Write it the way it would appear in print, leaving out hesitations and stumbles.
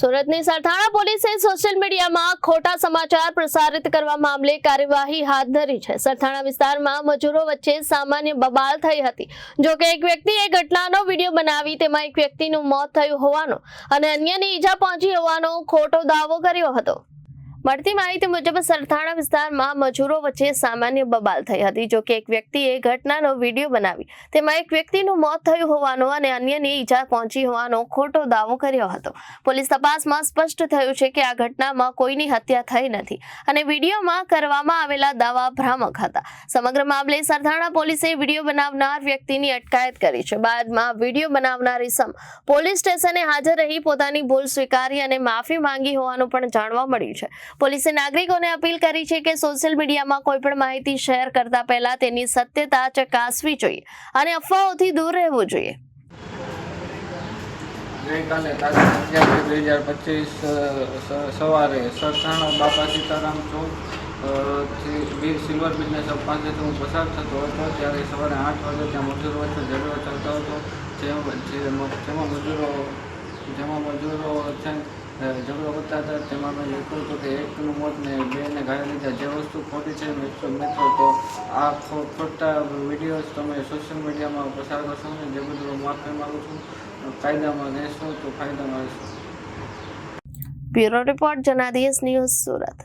સુરતની સરથાણા પોલીસે સોશિયલ મીડિયામાં ખોટા સમાચાર પ્રસારિત કરવા મામલે કાર્યવાહી હાથ ધરી છે। સરથાણા વિસ્તારમાં મજૂરો વચ્ચે સામાન્ય બબાલ થઈ હતી। જો કે એક વ્યક્તિએ ઘટનાનો વિડીયો બનાવી તેમાં એક વ્યક્તિનું મોત થયું હોવાનો અને અન્યને ઈજા પહોંચી હોવાનો ખોટો દાવો કર્યો હતો। મળતી માહિતી મુજબ સરથાણા વિસ્તારમાં મજૂરો વચ્ચે સામાન્ય બબાલ થઈ હતી। જો કે એક વ્યક્તિએ ઘટનાનો વિડીયો બનાવી તેમાં એક વ્યક્તિનું મોત થયું હોવાનો અને અન્યને ઈજા પહોંચી હોવાનો ખોટો દાવો કર્યો હતો। પોલીસ તપાસમાં સ્પષ્ટ થયું છે કે આ ઘટનામાં કોઈની હત્યા થઈ નથી અને વિડીયોમાં કરવામાં આવેલા દાવા ભ્રામક હતા। સમગ્ર મામલે સરથાણા પોલીસે વિડીયો બનાવનાર વ્યક્તિની અટકાયત કરી છે। બાદમાં વિડીયો બનાવનાર ઇસમ પોલીસ સ્ટેશને હાજર રહી પોતાની ભૂલ સ્વીકારી અને માફી માંગી હોવાનું પણ જાણવા મળ્યું છે। પોલીસે નાગરિકોને અપીલ કરી છે કે સોશિયલ મીડિયામાં કોઈ પણ માહિતી શેર કરતા પહેલા તેની સત્યતા ચકાસવી જોઈએ અને અફવાઓથી દૂર રહેવું જોઈએ। ગઈકાલે તારીખ 11/2025 સવારે સરથાણા બાપા સીતારામ ચોક વીર સિલ્વર બિઝનેસ હબ પાસેથી હું પસાર થતો હતો ત્યારે સવારે 8 વાગે ત્યાં મજૂરો વચ્ચે ઝઘડો ચાલતો હતો જેમાં મજૂરો ઝઘડો કરતા હતા। તેમાં મેં લખ્યું હતું કે એકનું મોત ને બેને ઘાયલ લીધા। જે વસ્તુ ખોટી છે મિત્રો તો આ ખોટા વિડીયોઝ તમે સોશિયલ મીડિયામાં પસાર કરશો ને જે બધું માફી માગું છું। કાયદામાં રહેશો તો ફાયદામાં રહેશો। Bureau report Janadesh news Surat.